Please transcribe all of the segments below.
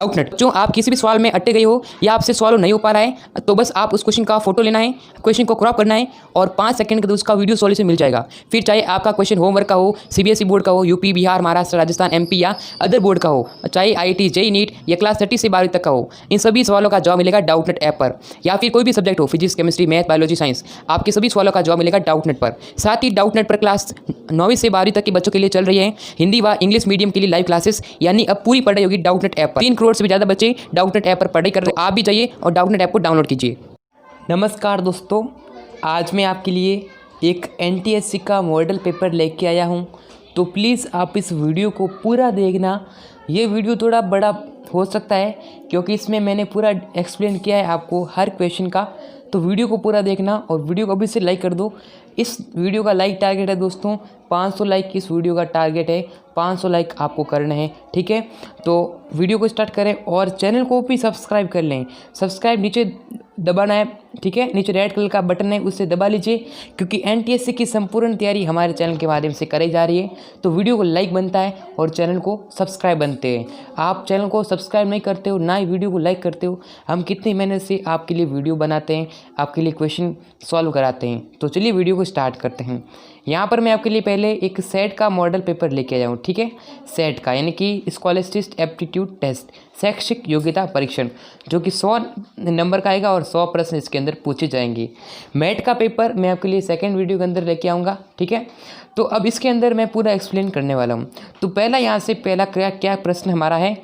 Doubtnut जो आप किसी भी सवाल में अटके गए हो या आपसे सॉल्व नहीं हो पा रहा है तो बस आप उस क्वेश्चन का फोटो लेना है, क्वेश्चन को क्रॉप करना है और 5 सेकंड के अंदर उसका वीडियो सॉल्यूशन मिल जाएगा। फिर चाहे आपका क्वेश्चन होमवर्क का हो, सीबीएसई बोर्ड का हो, यूपी, बिहार, महाराष्ट्र, राजस्थान, एमपी या अदर बोर्ड का हो, चाहे आईआईटी, जेईई, नीट या क्लास 30 से 12 तक का हो, इन सभी सवालों का जवाब मिलेगा डाउटनेट ऐप पर। या फिर कोई भी सब्जेक्ट हो, physics, chemistry, math, biology, science, आपके सभी सवालों का जवाब मिलेगा डाउटनेट पर। साथ ही डाउटनेट पर क्लास 9वीं से 12वीं तक के बच्चों के लिए चल रही है हिंदी व इंग्लिश मीडियम के लिए लाइव क्लासेस, यानी अब पूरी पढ़ाई होगी डाउटनेट ऐप पर। 3 करोड़ से भी ज़्यादा बच्चे डाउटनेट ऐप पर पढ़ाई कर रहे हैं। आप भी जाइए और डाउटनेट ऐप को डाउनलोड कीजिए। नमस्कार दोस्तों, आज मैं आपके लिए एक एनटीएससी का मॉडल पेपर लेके आया हूं, तो प्लीज़ आप इस वीडियो को पूरा देखना। ये वीडियो थोड़ा बड़ा हो सकता है क्योंकि इसमें मैंने पूरा एक्सप्लेन किया है आपको हर क्वेश्चन का, तो वीडियो को पूरा देखना और वीडियो को अभी से लाइक कर दो। इस वीडियो का लाइक टारगेट है दोस्तों 500 लाइक, इस वीडियो का टारगेट है 500 लाइक आपको करने हैं, ठीक है। तो वीडियो को स्टार्ट करें और चैनल को भी सब्सक्राइब कर लें। सब्सक्राइब नीचे दबाना है, ठीक है, नीचे रेड कलर का बटन है उससे दबा लीजिए, क्योंकि एनटीएससी की संपूर्ण तैयारी हमारे चैनल के माध्यम से कराई जा रही है। तो वीडियो को लाइक बनता है और चैनल को सब्सक्राइब बनते हैं। आप चैनल को सब्सक्राइब नहीं करते हो, ना ही वीडियो को लाइक करते हो। हम कितनी मेहनत से आपके लिए वीडियो बनाते हैं, आपके लिए क्वेश्चन सॉल्व कराते हैं। तो चलिए वीडियो को स्टार्ट करते हैं। यहाँ पर मैं आपके लिए पहले एक सेट का मॉडल पेपर लेके आया हूँ, ठीक है। सेट का यानी कि स्कॉलस्टिक एप्टीट्यूड टेस्ट, शैक्षिक योग्यता परीक्षण, जो कि 100 नंबर का आएगा और 100 प्रश्न इसके अंदर पूछे जाएंगे। मैट का पेपर मैं आपके लिए सेकंड वीडियो के अंदर लेके आऊँगा, ठीक है। तो अब इसके अंदर मैं पूरा एक्सप्लेन करने वाला हूँ। तो पहला यहाँ से पहला क्या प्रश्न हमारा है,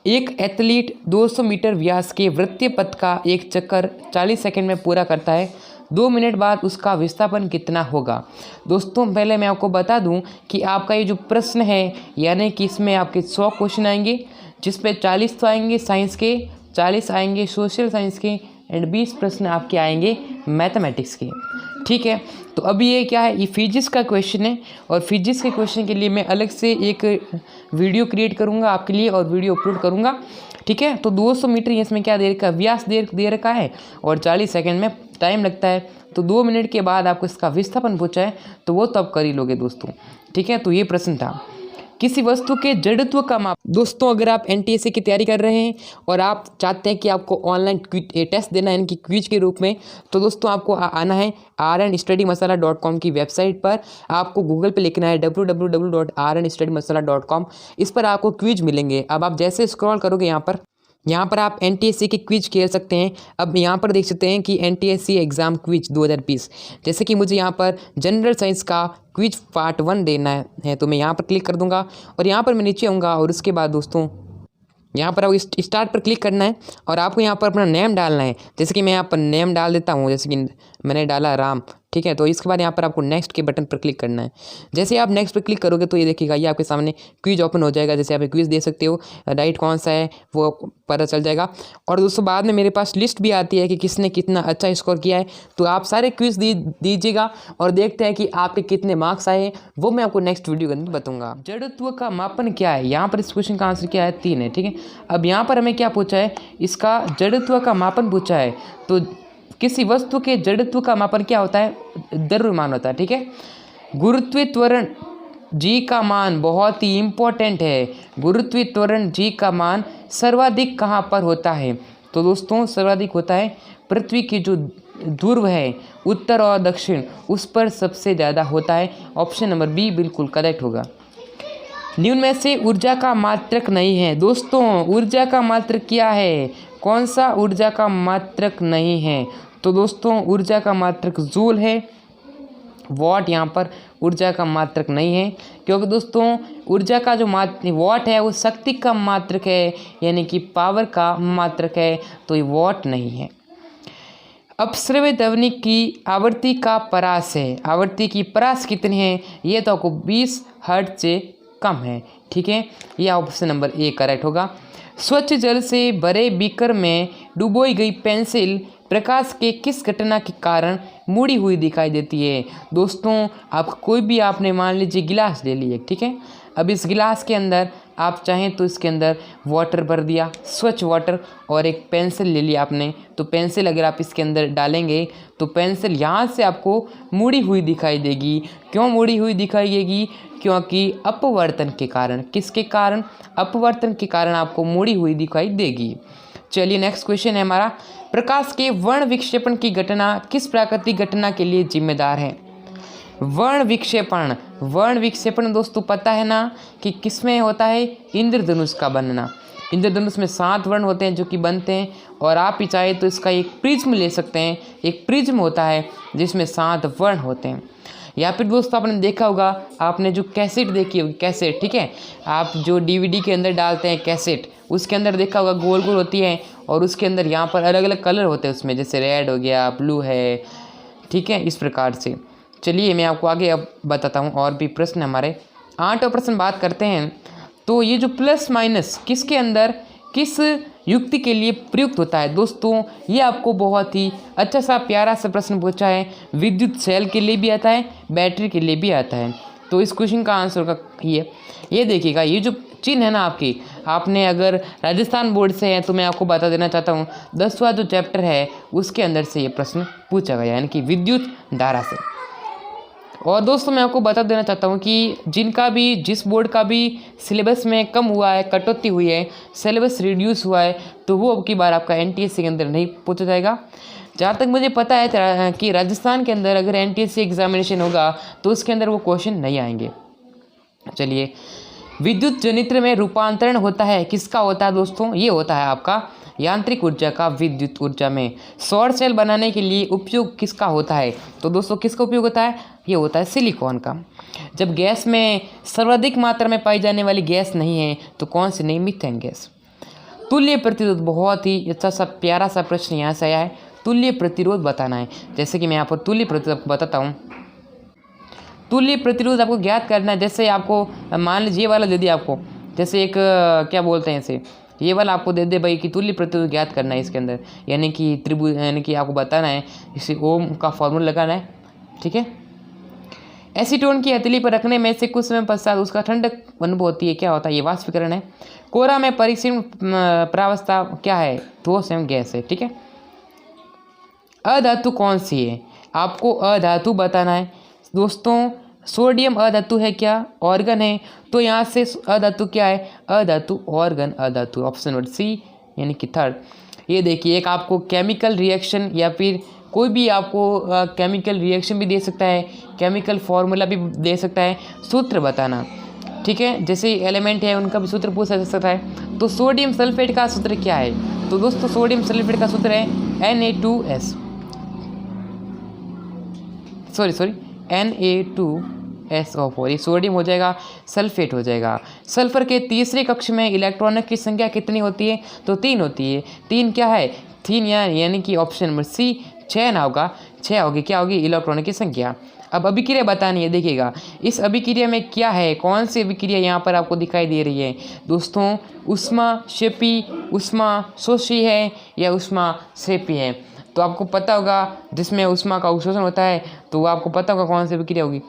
एक एथलीट 200 मीटर व्यास के वृत्तीय पथ का एक चक्कर 40 सेकंड में पूरा करता है, 2 मिनट बाद उसका विस्थापन कितना होगा। दोस्तों पहले मैं आपको बता दूं कि आपका ये जो प्रश्न है, यानी कि इसमें आपके 100 क्वेश्चन आएंगे, जिसपे 40 तो आएंगे साइंस के, 40 आएंगे सोशल साइंस के एंड 20 प्रश्न आपके आएंगे मैथमेटिक्स के, ठीक है। तो अभी ये क्या है, ये फिजिक्स का क्वेश्चन है और फिजिक्स के क्वेश्चन के लिए मैं अलग से एक वीडियो क्रिएट करूँगा आपके लिए और वीडियो अपलोड करूँगा, ठीक है। तो 200 मीटर इसमें क्या दे रखा है, व्यास दे रखा है और 40 सेकंड में टाइम लगता है। तो 2 मिनट के बाद आपको इसका विस्थापन पूछा है, तो वो तो आप कर ही लोगे दोस्तों, ठीक है। तो ये प्रश्न था, किसी वस्तु के जड़त्व का माप। दोस्तों अगर आप एनटीएससी की तैयारी कर रहे हैं और आप चाहते हैं कि आपको ऑनलाइन टेस्ट देना है इनकी क्विज के रूप में, तो दोस्तों आपको आना है rnstudymasala.com की वेबसाइट पर। आपको गूगल पे लिखना है www.rnstudymasala.com। इस पर आपको क्विज मिलेंगे। अब आप जैसे स्क्रॉल करोगे यहाँ पर आप एनटीएससी की क्विज खेल सकते हैं। अब यहाँ पर देख सकते हैं कि एनटीएससी एग्ज़ाम क्विज 2020, जैसे कि मुझे यहाँ पर जनरल साइंस का क्विज पार्ट 1 देना है, तो मैं यहाँ पर क्लिक कर दूँगा और यहाँ पर मैं नीचे आऊँगा और उसके बाद दोस्तों यहाँ पर आपको स्टार्ट पर क्लिक करना है और आपको यहाँ पर अपना नेम डालना है। जैसे कि मैं यहाँ पर नेम डाल देता हूँ, जैसे कि मैंने डाला राम, ठीक है। तो इसके बाद यहाँ पर आपको नेक्स्ट के बटन पर क्लिक करना है। जैसे आप नेक्स्ट पर क्लिक करोगे तो ये देखिएगा, ये आपके सामने क्विज ओपन हो जाएगा। जैसे आप क्विज दे सकते हो, राइट कौन सा है वो पता चल जाएगा। और दोस्तों बाद में मेरे पास लिस्ट भी आती है कि किसने कितना अच्छा स्कोर किया है। तो आप सारे क्विज दीजिएगा और देखते हैं कि आपके कितने मार्क्स आए, वो मैं आपको नेक्स्ट वीडियो के अंदर बताऊँगा। जड़त्व का मापन क्या है, यहाँ पर इस क्वेश्चन का आंसर क्या है, 3 है, ठीक है। अब यहाँ पर हमें क्या पूछा है, इसका जड़त्व का मापन पूछा है। तो किसी वस्तु के जड़त्व का मापन क्या होता है, द्रव्यमान होता है, ठीक है। गुरुत्वीय त्वरण जी का मान बहुत ही इम्पोर्टेंट है। गुरुत्वीय त्वरण जी का मान सर्वाधिक कहाँ पर होता है, तो दोस्तों सर्वाधिक होता है पृथ्वी की जो ध्रुव है उत्तर और दक्षिण, उस पर सबसे ज़्यादा होता है। ऑप्शन नंबर बी बिल्कुल करेक्ट होगा। निम्न में से ऊर्जा का मात्रक नहीं है। दोस्तों ऊर्जा का मात्रक क्या है, कौन सा ऊर्जा का मात्रक नहीं है, तो दोस्तों ऊर्जा का मात्रक जूल है। वॉट यहाँ पर ऊर्जा का मात्रक नहीं है, क्योंकि दोस्तों ऊर्जा का जो वॉट है वो शक्ति का मात्रक है, यानी कि पावर का मात्रक है, तो ये वॉट नहीं है। अपश्रव्य ध्वनि की आवृत्ति का परास है, आवृत्ति की परास कितनी है, ये तो आपको 20 हर्ट्ज से कम है, ठीक है। यह ऑप्शन नंबर ए करेक्ट होगा। स्वच्छ जल से भरे बीकर में डुबोई गई पेंसिल प्रकाश के किस घटना के कारण मुड़ी हुई दिखाई देती है। दोस्तों आप कोई भी आपने मान लीजिए गिलास ले लिए, ठीक है। अब इस गिलास के अंदर आप चाहें तो इसके अंदर वाटर भर दिया, स्वच्छ वाटर, और एक पेंसिल ले लिया आपने, तो पेंसिल अगर आप इसके अंदर डालेंगे तो पेंसिल यहाँ से आपको मुड़ी हुई दिखाई देगी। क्यों मुड़ी हुई दिखाई देगी? क्योंकि अपवर्तन के कारण। किसके कारण? अपवर्तन के कारण आपको मुड़ी हुई दिखाई देगी। चलिए नेक्स्ट क्वेश्चन है हमारा, प्रकाश के वर्ण विक्षेपण की घटना किस प्राकृतिक घटना के लिए जिम्मेदार है? वर्ण विक्षेपण दोस्तों पता है ना कि किसमें होता है? इंद्रधनुष का बनना। इंद्रधनुष में 7 वर्ण होते हैं जो कि बनते हैं, और आप ही चाहे तो इसका एक प्रिज्म ले सकते हैं। एक प्रिज्म होता है जिसमें 7 वर्ण होते हैं। या फिर दोस्तों आपने देखा होगा, आपने जो कैसेट देखी होगी, कैसेट, ठीक है, आप जो डीवीडी के अंदर डालते हैं कैसेट, उसके अंदर देखा होगा गोल गोल होती है, और उसके अंदर यहाँ पर अलग अलग कलर होते हैं उसमें, जैसे रेड हो गया, ब्लू है, ठीक है, इस प्रकार से। चलिए मैं आपको आगे अब बताता हूँ और भी प्रश्न हमारे। 8वां प्रश्न बात करते हैं, तो ये जो प्लस माइनस किसके अंदर किस युक्ति के लिए प्रयुक्त होता है? दोस्तों ये आपको बहुत ही अच्छा सा प्यारा सा प्रश्न पूछा है। विद्युत सेल के लिए भी आता है, बैटरी के लिए भी आता है। तो इस क्वेश्चन का आंसर का ये देखिएगा, ये जो चिन्ह है ना आपने अगर राजस्थान बोर्ड से है तो मैं आपको बता देना चाहता हूँ, 10वां जो चैप्टर है उसके अंदर से ये प्रश्न पूछा गया, यानी कि विद्युत धारा से। और दोस्तों मैं आपको बता देना चाहता हूँ कि जिस बोर्ड का भी सिलेबस में कम हुआ है, कटौती हुई है, सिलेबस रिड्यूस हुआ है, तो वो अब की बार आपका एनटीएससी के अंदर नहीं पूछा जाएगा। जहाँ तक मुझे पता है कि राजस्थान के अंदर अगर एनटीएससी एग्जामिनेशन होगा तो उसके अंदर वो क्वेश्चन नहीं आएंगे। चलिए, विद्युत जनित्र में रूपांतरण होता है, किसका होता है दोस्तों? ये होता है आपका यांत्रिक ऊर्जा का विद्युत ऊर्जा में। सौर सेल बनाने के लिए उपयोग किसका होता है? तो दोस्तों किसका उपयोग होता है? ये होता है सिलिकॉन का। जब गैस में सर्वाधिक मात्रा में पाई जाने वाली गैस नहीं है तो कौन सी नहीं? Methane gas. तुल्य प्रतिरोध, बहुत ही अच्छा सा प्यारा सा प्रश्न यहाँ से आया है। तुल्य प्रतिरोध बताना है। जैसे कि मैं यहाँ पर तुल्य प्रतिरोध बताता हूँ। तुल्य प्रतिरोध आपको ज्ञात करना है। जैसे आपको मान लीजिए ये वाला दे दिया आपको, जैसे एक क्या बोलते हैं इसे, ये वाला आपको दे दे भाई कि तुल्य प्रतिरोध ज्ञात करना है इसके अंदर, यानी कि आपको बताना है, इसे ओम का फॉर्मूला लगाना है, ठीक है। एसीटोन की हथेली पर रखने में से कुछ समय पश्चात उसका ठंडक अनुभव होती है, क्या होता है? ये वाष्पीकरण है। कोरा में परिक्षीण प्रावस्था क्या है? ठोस एवं गैस है, ठीक है। अधातु कौन सी है? आपको अधातु बताना है दोस्तों। सोडियम अधातु है क्या? ऑर्गन है। तो यहाँ से अधातु क्या है? अधातु ऑर्गन अधातु, ऑप्शन नंबर सी यानी कि थर्ड। ये देखिए, एक आपको केमिकल रिएक्शन या फिर कोई भी आपको केमिकल रिएक्शन भी दे सकता है, केमिकल फॉर्मूला भी दे सकता है, सूत्र बताना, ठीक है। जैसे एलिमेंट है उनका भी सूत्र पूछ सकता है। तो सोडियम सल्फेट का सूत्र क्या है? तो दोस्तों सोडियम सल्फेट का सूत्र है Na2S, Na2SO4। ये सोडियम हो जाएगा, सल्फेट हो जाएगा। सल्फर के तीसरे कक्ष में इलेक्ट्रॉनों की संख्या कितनी होती है? तो 3 होती है। 3 क्या है? 3 यानी कि ऑप्शन नंबर सी 6 ना होगा, 6 होगी, क्या होगी? इलेक्ट्रॉनों की संख्या। अब अभिक्रिया बतानी है। देखिएगा इस अभिक्रिया में क्या है, कौन सी अभिक्रिया यहाँ पर आपको दिखाई दे रही है दोस्तों? ऊष्माक्षेपी, ऊष्माशोषी है या ऊष्माक्षेपी है? तो आपको पता होगा जिसमें ऊष्मा का अवशोषण होता है, तो वो आपको पता होगा कौन सी अभिक्रिया होगी।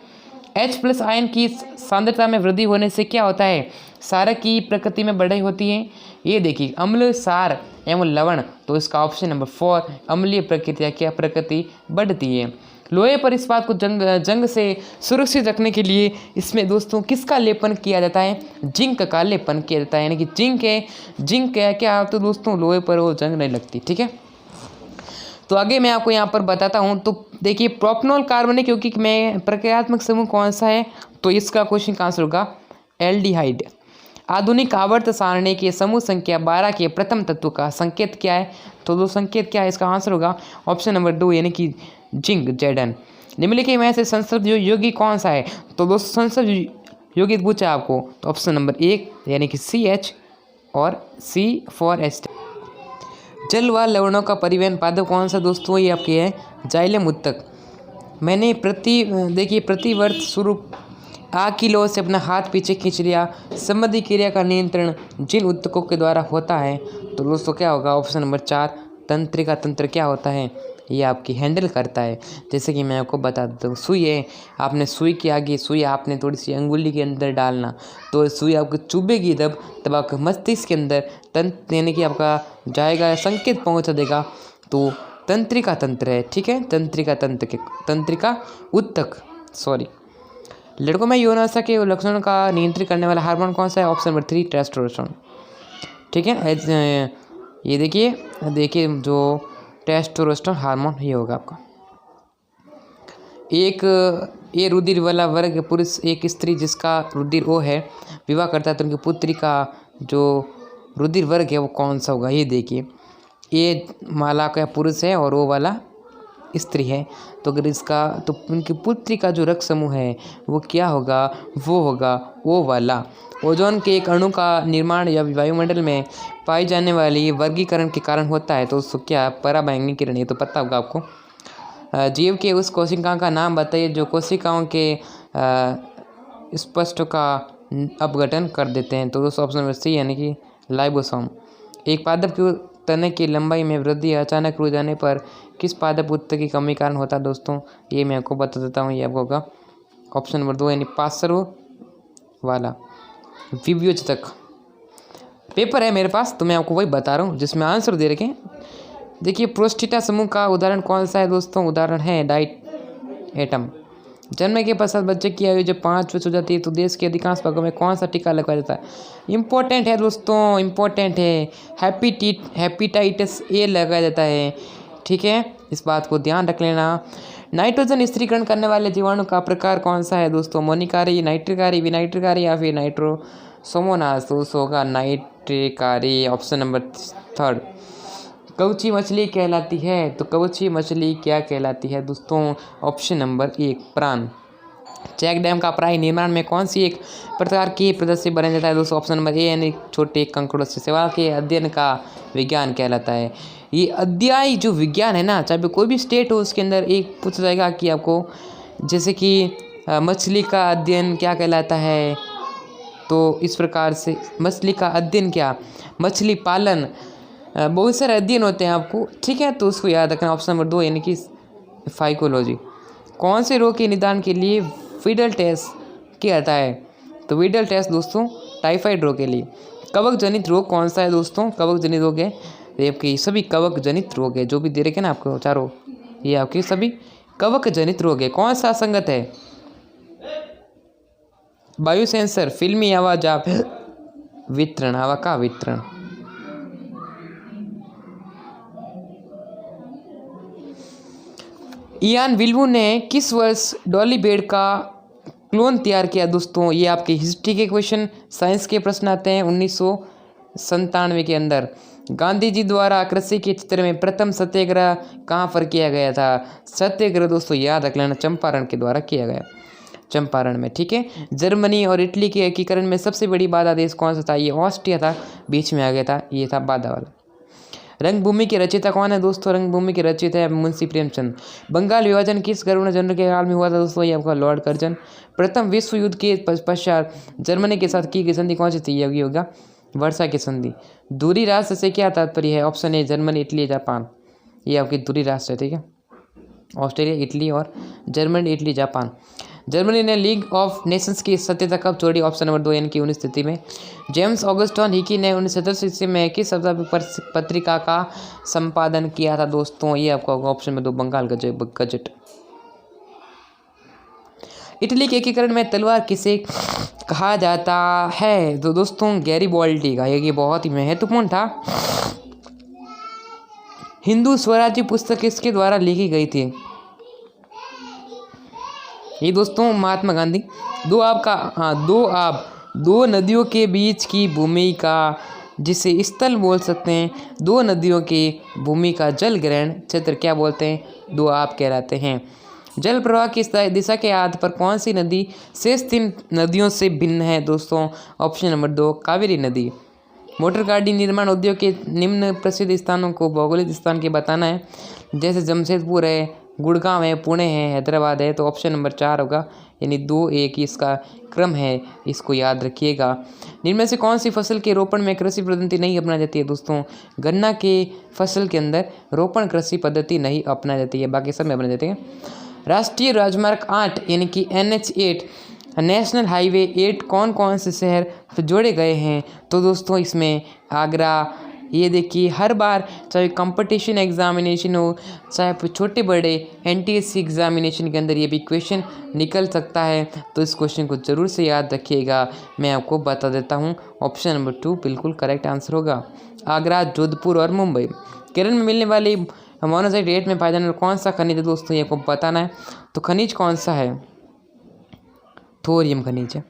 H+ आयन की सांद्रता में वृद्धि होने से क्या होता है? क्षारक की प्रकृति में बढ़ाई होती है। ये देखिए, अम्ल, क्षार एवं लवण, तो इसका ऑप्शन नंबर 4 अम्लीय प्रकृति क्या प्रकृति बढ़ती है। लोहे पर इस्पात को जंग से सुरक्षित रखने के लिए इसमें दोस्तों किसका लेपन किया जाता है? जिंक का लेपन किया जाता है, यानी कि जिंक है क्या? तो दोस्तों लोहे पर वो जंग नहीं लगती, ठीक है। तो आगे मैं आपको यहाँ पर बताता हूँ। तो देखिए, प्रोपनॉल कार्बनिक यौगिक में प्रक्रियात्मक समूह कौन सा है? तो इसका क्वेश्चन का आंसर होगा एल्डिहाइड। आधुनिक आवर्त सारणी के समूह संख्या 12 के प्रथम तत्व का संकेत क्या है? तो दो संकेत क्या है? इसका आंसर होगा ऑप्शन नंबर 2 यानी कि जिंक, Zn। निम्नलिखित में से संसर्ग यौगिक कौन सा है? तो दोस्तों संसर्ग यौगिक पूछा आपको, तो ऑप्शन नंबर 1 यानी कि CH और C4H। जल व लवणों का परिवहन पादप कौन सा दोस्तों? ये आपके है जाइलम उत्तक। मैंने प्रति वर्ष स्वरूप आग की लौ से अपना हाथ पीछे खींच लिया। संबंधी क्रिया का नियंत्रण जिन उत्तकों के द्वारा होता है, तो दोस्तों क्या होगा? ऑप्शन नंबर 4 तंत्रिका तंत्र क्या होता है? ये आपकी हैंडल करता है। जैसे कि मैं आपको बता देता हूँ, सुई है, आपने सुई के आगे सुई आपने थोड़ी सी अंगुली के अंदर डालना, तो सुई आपको चुभेगी तब आपके मस्तिष्क के अंदर तंत्र यानी कि आपका जाएगा, संकेत पहुँचा देगा। तो तंत्रिका तंत्र है, ठीक है, तंत्रिका उत्तक सॉरी। लड़कों में यौनाशय के लक्षणों का नियंत्रित करने वाला हार्मोन कौन सा है? ऑप्शन नंबर 3 टेस्टोस्टेरोन, ठीक है। ये देखिए जो टेस्टोस्टेरोन हार्मोन ये होगा आपका। ये रुधिर वाला वर्ग पुरुष एक स्त्री जिसका रुधिर ओ है विवाह करता है तो उनकी पुत्री का जो रुधिर वर्ग है वो कौन सा होगा? ये देखिए, ये माला का पुरुष है और वो वाला स्त्री है, तो अगर इसका तो उनकी पुत्री का जो रक्त समूह है वो क्या होगा? वो होगा वो वाला। ओजोन के एक अणु का निर्माण या वायुमंडल में पाई जाने वाली वर्गीकरण के कारण होता है, तो उसको क्या? पराबैंगनी किरण, ये तो पता होगा आपको। जीव के उस कोशिका का नाम बताइए जो कोशिकाओं के स्पष्ट का अपघटन कर देते हैं, तो दोस्तों ऑप्शन नंबर सी यानी कि लाइबोसोम। एक पादप के तने की लंबाई में वृद्धि अचानक रुक जाने पर किस पादप उत्तक की कमी कारण होता है? दोस्तों ये मैं आपको बता देता हूँ, ये आपको होगा ऑप्शन नंबर 2 यानी पार्श्व वाला विभ्योजक। पेपर है मेरे पास तो मैं आपको वही बता रहा हूँ जिसमें आंसर दे रखे हैं। देखिए, प्रोस्टेटा समूह का उदाहरण कौन सा है? दोस्तों उदाहरण है डाइट एटम। जन्म के पश्चात बच्चे की आयु जब 5 वर्ष हो जाती है तो देश के अधिकांश भागों में कौन सा टीका लगवाया जाता है? इम्पोर्टेंट है दोस्तों, इम्पोर्टेंट है, हेपेटाइटिस ए लगाया जाता है, ठीक है, इस बात को ध्यान रख लेना। नाइट्रोजन स्थिरीकरण करने वाले जीवाणु का प्रकार कौन सा है? दोस्तों मोनिकारी, नाइट्रिकारी, विनाइट्रिकारी या फिर नाइट्रोसोमोनास? तो होगा नाइट्रिकारी, ऑप्शन नंबर 3। कवची मछली कहलाती है, तो कवची मछली क्या कहलाती है? दोस्तों ऑप्शन नंबर 1 प्राण। चेक डैम का प्राय निर्माण में कौन सी एक प्रकार की पदार्थ से बनाया जाता है? दोस्तों ऑप्शन नंबर ए यानी छोटे कंकड़ों से। सेवा के अध्ययन का विज्ञान कहलाता है। ये अध्याय जो विज्ञान है ना, चाहे कोई भी स्टेट हो उसके अंदर एक पूछा जाएगा कि आपको, जैसे कि मछली का अध्ययन क्या कहलाता है, तो इस प्रकार से मछली का अध्ययन क्या, मछली पालन, बहुत सारे अध्ययन होते हैं आपको, ठीक है, तो उसको याद रखना। ऑप्शन नंबर 2 यानी कि फाइकोलॉजी। कौन से रोग के निदान के लिए विडल टेस्ट किया जाता है? तो विडल टेस्ट दोस्तों टाइफाइड रोग के लिए। कवक जनित रोग कौन सा है? दोस्तों कवक जनित रोग है ये आपके सभी कवक जनित रोग है, जो भी दे रखे ना आपको चारों, ये आपके सभी कवक जनित रोग है। कौन सा असंगत है? वायु सेंसर, फिल्मी आवाज आप वितरण, हवा का वितरण। इयान विल्बू ने किस वर्ष डॉली बेड का क्लोन तैयार किया? दोस्तों ये आपके हिस्ट्री के क्वेश्चन, साइंस के प्रश्न आते हैं 1997 के अंदर। गांधी जी द्वारा कृषि के क्षेत्र में प्रथम सत्याग्रह कहाँ पर किया गया था? सत्याग्रह दोस्तों याद रख लेना, चंपारण के द्वारा किया गया, चंपारण में, ठीक है। जर्मनी और इटली के एकीकरण में सबसे बड़ी बाधा देश कौन सा था? ये ऑस्ट्रिया था, बीच में आ गया था, ये था बाधा वाला। रंगभूमि के रचयिता कौन है? दोस्तों रंगभूमि के रचयिता है मुंशी प्रेमचंद। बंगाल विभाजन किस गवर्नर जनरल के काल में हुआ था? दोस्तों ये आपका लॉर्ड कर्जन। प्रथम विश्व युद्ध के पश्चात जर्मनी के साथ की गई संधि कौन सी थी? ये होगा वर्षा की संधि। दूरी राष्ट्र से क्या तात्पर्य है? Option A Germany, Italy, Japan, ये आपकी दूरी राष्ट्र है, ठीक है। ऑस्ट्रेलिया, इटली और जर्मनी, इटली, जापान। जर्मनी ने लीग ऑफ नेशंस की सत्यता कब छोड़ी? ऑप्शन नंबर 2 यानी कि 19 स्थिति में। जेम्स ऑगस्टन हिकी ने 1917 ईस्वी में किस शताब्दी पत्रिका का संपादन किया था? दोस्तों ये आपका ऑप्शन में 2 बंगाल गजट। इटली के एकीकरण में तलवार किसे कहा जाता है? तो दोस्तों गैरिबॉल्डी का, ये बहुत ही महत्वपूर्ण था। हिंदू स्वराज्य पुस्तक किसके द्वारा लिखी गई थी? ये दोस्तों महात्मा गांधी। दो नदियों के बीच की भूमि का, जिसे स्थल बोल सकते हैं, 2 नदियों की भूमि का जल ग्रहण क्षेत्र क्या बोलते हैं? दोआब कहलाते हैं। जल प्रवाह की दिशा के आधार पर कौन सी नदी शेष 3 नदियों से भिन्न है? दोस्तों ऑप्शन नंबर 2 कावेरी नदी। मोटर गाड़ी निर्माण उद्योग के निम्न प्रसिद्ध स्थानों को भौगोलिक स्थान के बताना है, जैसे जमशेदपुर है, गुड़गांव है, पुणे है, हैदराबाद है। तो ऑप्शन नंबर 4 होगा, यानी 2A की इसका क्रम है, इसको याद रखिएगा। इनमें से कौन सी फसल के रोपण में कृषि पद्धति नहीं अपनाई जाती है दोस्तों? गन्ना के फसल के अंदर रोपण कृषि पद्धति नहीं अपनाई जाती है, बाकी सब में अपनाई जाती है। राष्ट्रीय राजमार्ग 8 यानी कि NH8 नेशनल हाईवे 8 कौन कौन से शहर जोड़े गए हैं? तो दोस्तों इसमें आगरा, ये देखिए हर बार चाहे कंपटीशन एग्जामिनेशन हो, चाहे छोटे बड़े NTSC एग्जामिनेशन के अंदर ये भी क्वेश्चन निकल सकता है, तो इस क्वेश्चन को ज़रूर से याद रखिएगा। मैं आपको बता देता हूँ, ऑप्शन नंबर 2 बिल्कुल करेक्ट आंसर होगा। आगरा, जोधपुर और मुंबई। केरल में मिलने वाली मोनाजाइट 8 में पाया जाने वाला कौन सा खनिज है दोस्तों? ये आपको बताना है। तो खनिज कौन सा है? थोरियम खनिज है।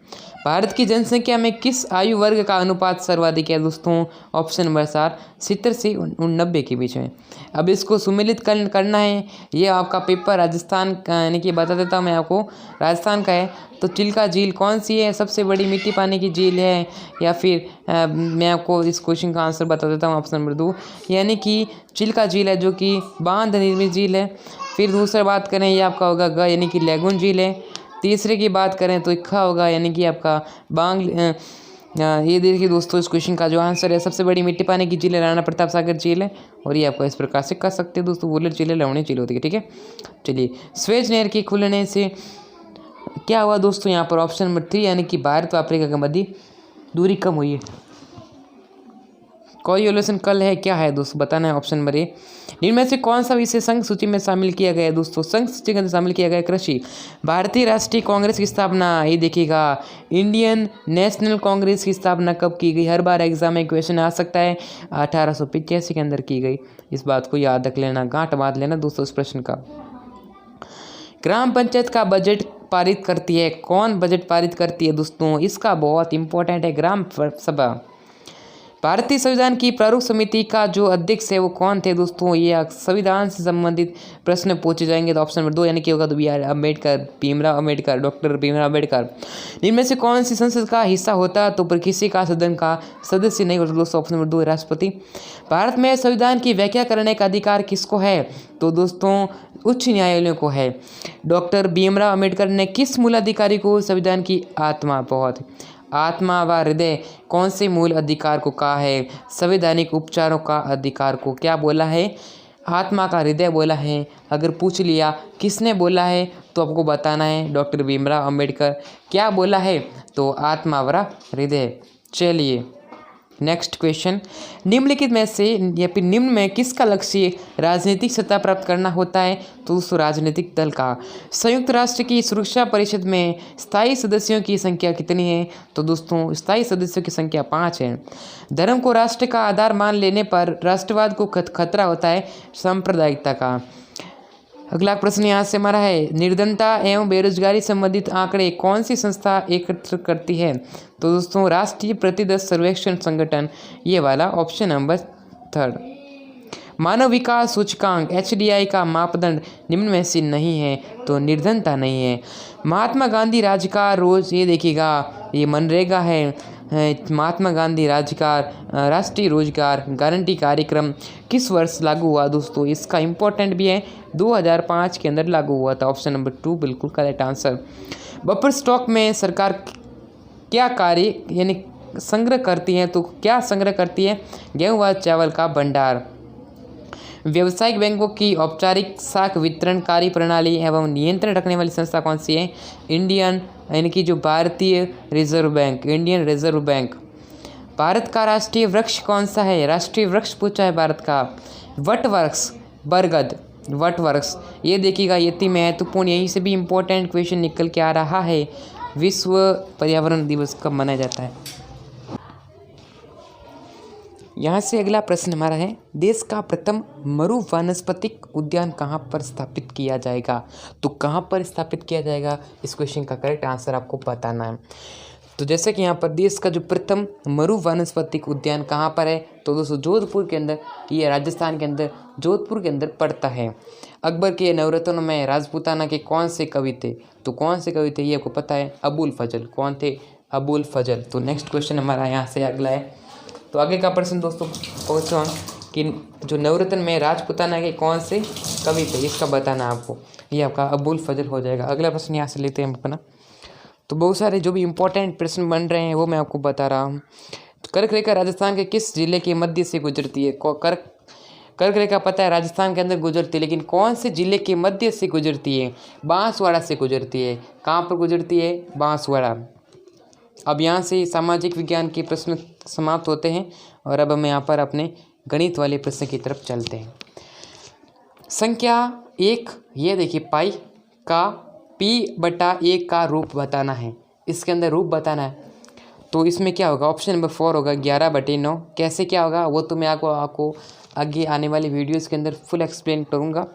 भारत की जनसंख्या में किस आयु वर्ग का अनुपात सर्वाधिक है दोस्तों? ऑप्शन नंबर 4 70 से 90 के बीच में। अब इसको सुमेलित करना है, ये आपका पेपर राजस्थान का, यानी कि बता देता हूँ मैं आपको, राजस्थान का है। तो चिल्का झील कौन सी है? सबसे बड़ी मिट्टी पानी की झील है, या फिर मैं आपको इस क्वेश्चन का आंसर बता देता हूँ, ऑप्शन नंबर 2 यानी कि चिल्का झील है, जो कि बांध निर्मित झील है। फिर दूसरा बात करें, ये आपका होगा ग यानी कि लेगून झील है। तीसरे की बात करें तो इक्खा होगा, यानी कि आपका बांग। ये देखिए दोस्तों, इस क्वेश्चन का जो आंसर है, सबसे बड़ी मिट्टी पानी की झील है राणा प्रताप सागर झील है, और ये आपको इस प्रकार से कर सकते हैं दोस्तों। वुलर झील है, लवणी झील होती है, ठीक है। चलिए, स्वेज नहर के खुलने से क्या हुआ दोस्तों? यहाँ पर ऑप्शन नंबर 3 यानी कि भारत व अफ्रीका के मध्य दूरी कम हुई है। कोरिलेशन कल है, क्या है दोस्तों? बताना है, ऑप्शन नंबर 1। इनमें से कौन सा विषय संघ सूची में शामिल किया गया है दोस्तों? संघ सूची के अंदर शामिल किया गया है कृषि। भारतीय राष्ट्रीय कांग्रेस की स्थापना, ये देखिएगा, इंडियन नेशनल कांग्रेस की स्थापना कब की गई? हर बार एग्जाम में क्वेश्चन आ सकता है। 1885 के अंदर की गई। इस बात को याद रख लेना, गांठ बांध लेना दोस्तों इस प्रश्न का। ग्राम पंचायत का बजट पारित करती है, कौन बजट पारित करती है दोस्तों? इसका बहुत इंपॉर्टेंट है, ग्राम सभा। भारतीय संविधान की प्रारूप समिति का जो अध्यक्ष है वो कौन थे दोस्तों? ये संविधान से संबंधित प्रश्न पूछे जाएंगे, तो ऑप्शन नंबर 2 यानी कि होगा तो BR अम्बेडकर, भीमराव अम्बेडकर, डॉक्टर भीमराव अम्बेडकर। इनमें से कौन सी संसद का हिस्सा होता तो पर किसी का सदन का सदस्य नहीं होता दोस्तों? ऑप्शन नंबर 2 राष्ट्रपति। भारत में संविधान की व्याख्या करने का अधिकार किसको है? तो दोस्तों उच्च न्यायालयों को है। डॉक्टर भीमराव अम्बेडकर ने किस मूल अधिकारी को संविधान की आत्मा व हृदय कौन से मूल अधिकार को कहा है? संवैधानिक उपचारों का अधिकार को क्या बोला है? आत्मा का हृदय बोला है। अगर पूछ लिया किसने बोला है तो आपको बताना है, डॉक्टर भीमराव अम्बेडकर। क्या बोला है? तो आत्मा व हृदय। चलिए नेक्स्ट क्वेश्चन, निम्नलिखित में से या फिर निम्न में किसका लक्ष्य राजनीतिक सत्ता प्राप्त करना होता है? तो दोस्तों राजनीतिक दल का। संयुक्त राष्ट्र की सुरक्षा परिषद में स्थायी सदस्यों की संख्या कितनी है? तो दोस्तों स्थायी सदस्यों की संख्या 5 है। धर्म को राष्ट्र का आधार मान लेने पर राष्ट्रवाद को खतरा होता है सांप्रदायिकता का। अगला प्रश्न यहाँ से हमारा है, निर्धनता एवं बेरोजगारी संबंधित आंकड़े कौन सी संस्था एकत्र करती है? तो दोस्तों राष्ट्रीय प्रतिदर्श सर्वेक्षण संगठन, ये वाला ऑप्शन नंबर 3। मानव विकास सूचकांक HDI का मापदंड निम्न में से नहीं है, तो निर्धनता नहीं है। महात्मा गांधी राज्यकार रोज, ये देखिएगा, ये मनरेगा है। महात्मा गांधी राष्ट्रीय रोजगार गारंटी कार्यक्रम किस वर्ष लागू हुआ दोस्तों? इसका इम्पोर्टेंट भी है, 2005 के अंदर लागू हुआ था। ऑप्शन नंबर 2 बिल्कुल करेक्ट आंसर। बफर स्टॉक में सरकार क्या कार्य यानी संग्रह करती है? तो क्या संग्रह करती है? गेहूं व चावल का भंडार। व्यावसायिक बैंकों की औपचारिक शाख वितरण कार्य प्रणाली एवं नियंत्रण रखने वाली संस्था कौन सी है? इंडियन यानी कि जो भारतीय reserve bank, Indian reserve bank. Bharat का राष्ट्रीय वृक्ष कौन सा है? राष्ट्रीय वृक्ष पूछा है भारत का, वटवृक्ष, बरगद, वटवृक्ष। ये देखिएगा, ये इतनी महत्वपूर्ण, यहीं से भी इम्पोर्टेंट क्वेश्चन निकल के आ रहा है। विश्व पर्यावरण दिवस कब मनाया जाता है? यहाँ से अगला प्रश्न हमारा है, देश का प्रथम मरु वानस्पतिक उद्यान कहाँ पर स्थापित किया जाएगा? तो कहाँ पर स्थापित किया जाएगा, इस क्वेश्चन का करेक्ट आंसर आपको बताना है। तो जैसे कि यहाँ पर देश का जो प्रथम मरु वानस्पतिक उद्यान कहाँ पर है? तो दोस्तों जोधपुर के अंदर, ये राजस्थान के अंदर जोधपुर के अंदर पड़ता है। अकबर के नवरत्नों में राजपूताना के कौन से कवि थे? तो कौन से कवि थे ये आपको पता है, अबुल फजल। कौन थे? अबुल फजल। तो नेक्स्ट क्वेश्चन हमारा यहाँ से अगला है। तो आगे का प्रश्न दोस्तों पहुँचो हम, कि जो नवरत्न में राजपूताना के कौन से कवि थे, इसका बताना आपको। ये आपका अबुल फजल हो जाएगा। अगला प्रश्न यहाँ से लेते हैं हम अपना। तो बहुत सारे जो भी इम्पोर्टेंट प्रश्न बन रहे हैं वो मैं आपको बता रहा हूँ। कर्क रेखा राजस्थान के किस जिले के मध्य से गुजरती है? कर्क रेखा पता है राजस्थान के अंदर गुजरती है, लेकिन कौन से जिले के मध्य से गुजरती है? बांसवाड़ा से गुजरती है। कहाँ पर गुजरती है? बांसवाड़ा। अब यहाँ से सामाजिक विज्ञान के प्रश्न समाप्त होते हैं और अब हम यहाँ पर अपने गणित वाले प्रश्न की तरफ चलते हैं। संख्या 1, ये देखिए पाई का p/1 का रूप बताना है। इसके अंदर रूप बताना है, तो इसमें क्या होगा? ऑप्शन नंबर 4 होगा 11/9। कैसे क्या होगा वो तो मैं आपको आगे आने वाली वीडियोस के अंदर फुल एक्सप्लेन करूँगा।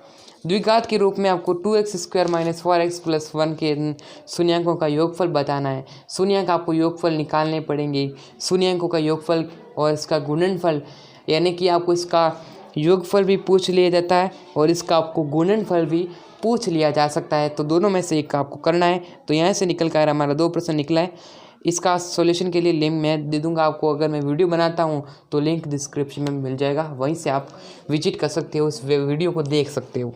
द्विघात के रूप में आपको 2x² - 4x + 1 के शून्यांकों का योगफल बताना है। शून्यांक आपको योगफल निकालने पड़ेंगे। शून्यांकों का योगफल और इसका गुणनफल, यानी कि आपको इसका योगफल भी पूछ लिया जाता है और इसका आपको गुणनफल भी पूछ लिया जा सकता है। तो दोनों में से एक आपको करना है। तो यहाँ से निकल कर हमारा 2 प्रश्न निकला है। इसका सॉल्यूशन के लिए लिंक मैं दे दूंगा आपको। अगर मैं वीडियो बनाता हूँ तो लिंक डिस्क्रिप्शन में मिल जाएगा, वहीं से आप विजिट कर सकते हो, उस वीडियो को देख सकते हो।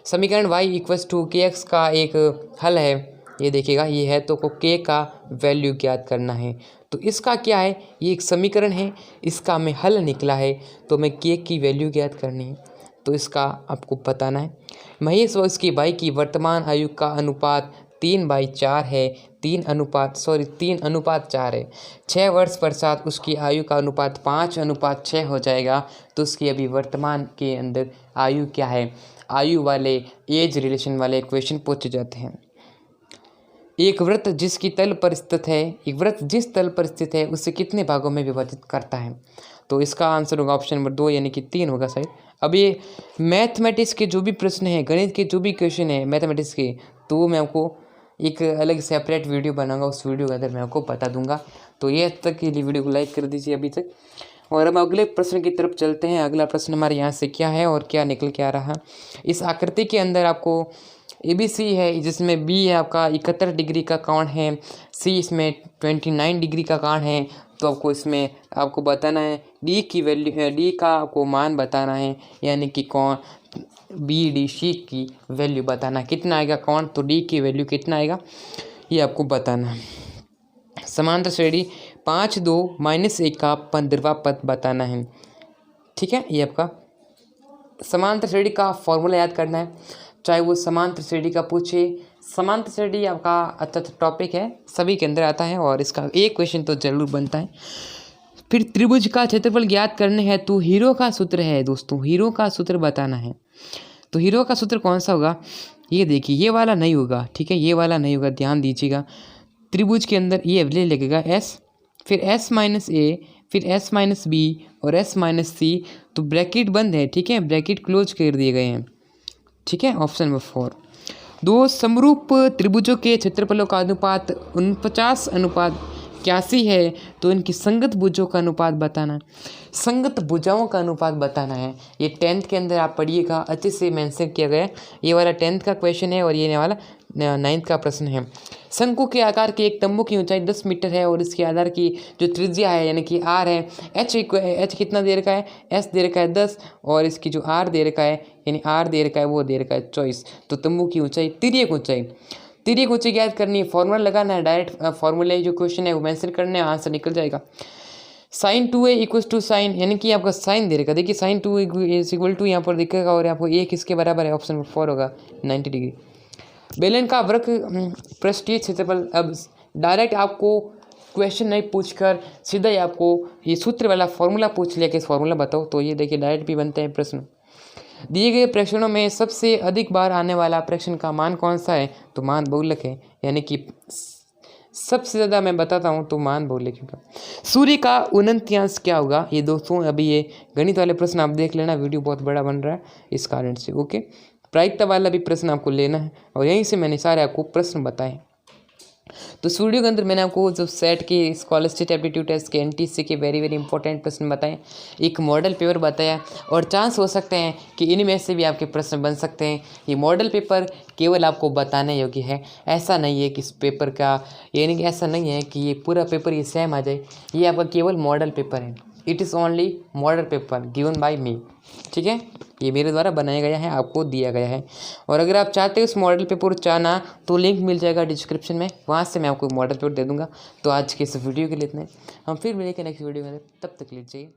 समीकरण y = kx का एक हल है, ये देखिएगा ये है, तो को k का वैल्यू ज्ञात करना है। तो इसका क्या है? ये एक समीकरण है, इसका हमें हल निकला है, तो हमें k की वैल्यू ज्ञात करनी है। तो इसका आपको बताना है। महेश व उसकी भाई की वर्तमान आयु का अनुपात 3/4 है। 3:4 है। 6 वर्ष पश्चात उसकी आयु का अनुपात 5:6 हो जाएगा। तो उसकी अभी वर्तमान के अंदर आयु क्या है? आयु वाले एज रिलेशन वाले क्वेश्चन पूछे जाते हैं। एक वृत्त जिस तल पर स्थित है उसे कितने भागों में विभाजित करता है? तो इसका आंसर होगा ऑप्शन नंबर 2, यानी कि 3 होगा शायद। अब ये मैथमेटिक्स के जो भी प्रश्न हैं, गणित के जो भी क्वेश्चन है मैथमेटिक्स के, तो वो मैं आपको एक अलग सेपरेट वीडियो बनाऊंगा, उस वीडियो के अंदर मैं आपको बता दूंगा। तो ये तक के लिए वीडियो को लाइक कर दीजिए अभी तक। और अब अगले प्रश्न की तरफ चलते हैं। अगला प्रश्न हमारे यहाँ से क्या है और क्या निकल के आ रहा है। इस आकृति के अंदर आपको ABC है, जिसमें B है आपका 71 डिग्री का कोण है, C इसमें 29 डिग्री का कोण है। तो आपको इसमें आपको बताना है D की वैल्यू, D का आपको मान बताना है, यानी कि कोण BDC की वैल्यू बताना। कितना आएगा कोण? तो D की वैल्यू कितना आएगा ये आपको बताना है। समांतर श्रेणी 5/2 - 1 का 15वां पद बताना है। ठीक है, ये आपका समांतर श्रेणी का फॉर्मूला याद करना है, चाहे वो समांतर श्रेणी का पूछे। समांतर श्रेणी आपका अच्छा टॉपिक है, सभी के अंदर आता है और इसका एक क्वेश्चन तो जरूर बनता है। फिर त्रिभुज का क्षेत्रफल ज्ञात करने हैं, तो हीरो का सूत्र है दोस्तों, हीरो का सूत्र बताना है। तो हीरो का सूत्र कौन सा होगा? ये देखिए, ये वाला नहीं होगा, ठीक है, ये वाला नहीं होगा, ध्यान दीजिएगा। त्रिभुज के अंदर ये ले लगेगा S, फिर S - A, फिर S - B और S - C। तो ब्रैकेट बंद है, ठीक है, ब्रैकेट क्लोज कर दिए गए हैं, ठीक है। Option number 4। 2 समरूप त्रिभुजों के क्षेत्रफलों का अनुपात 49:81 है, तो इनकी संगत भुजों का अनुपात बताना है। संगत भुजाओं का अनुपात बताना है। ये 10th के अंदर आप पढ़िएगा, अच्छे से मेंशन किया गया है। ये वाला 10th का क्वेश्चन है और ये वाला 9th का प्रश्न है। शंकु के आकार के एक तंबू की ऊंचाई 10 मीटर है और इसके आधार की जो त्रिज्या है यानी कि R है, H कितना दे रखा है? S दे रखा है 10 और इसकी जो R दे रखा है यानी R दे रखा है वो दे रखा है 24। तो तंबू की ऊंचाई, तिर्यक ऊंचाई याद करनी है, फॉर्मूला लगाना है, डायरेक्ट फॉर्मूले जो क्वेश्चन है वो मेंशन करना है, आंसर निकल जाएगा। sin 2a = साइन, यानी कि आपका साइन दे रखा, देखिए sin 2 = यहाँ पर दिखेगा और आपको a किसके बराबर है? ऑप्शन नंबर 4 होगा 90 डिग्री। बेलन का वक्र पृष्ठीय क्षेत्रफल। अब डायरेक्ट आपको क्वेश्चन नहीं पूछकर सीधा ही आपको ये सूत्र वाला फॉर्मूला पूछ लिया कि फॉर्मूला बताओ, तो ये देखिए डायरेक्ट भी बनते हैं प्रश्न। दिए गए प्रेक्षणों में सबसे अधिक बार आने वाला प्रेक्षण का मान कौन सा है? तो मान बहुलक है, यानी कि सबसे ज़्यादा मैं बताता हूँ तो मान बहुलक होगा। सूर्य का उन्नत्यांश क्या होगा? ये दोस्तों अभी ये गणित वाले प्रश्न आप देख लेना, वीडियो बहुत बड़ा बन रहा है इस कारण से, ओके। प्रायिकता वाला भी प्रश्न आपको लेना है और यहीं से मैंने सारे आपको प्रश्न बताए। तो इस वीडियो के अंदर मैंने आपको जो सेट के स्कॉलर स्टेट एप्टीट्यूड टेस्ट के NTC के वेरी इंपॉर्टेंट प्रश्न बताए, एक मॉडल पेपर बताया और चांस हो सकते हैं कि इनमें से भी आपके प्रश्न बन सकते हैं। ये मॉडल पेपर केवल आपको बताने योग्य है, ऐसा नहीं है कि इस पेपर का, यानी कि ऐसा नहीं है कि ये पूरा पेपर ये सेम आ जाए, ये आपका केवल मॉडल पेपर है। It is only model paper given by me. ठीक है, ये मेरे द्वारा बनाया गया है, आपको दिया गया है। और अगर आप चाहते हो इस मॉडल पेपर चाहना तो लिंक मिल जाएगा डिस्क्रिप्शन में, वहाँ से मैं आपको मॉडल पेपर दे दूँगा। तो आज के इस वीडियो के लिए इतना ही, हम फिर मिलेंगे नेक्स्ट वीडियो में, तब तक लीजिए।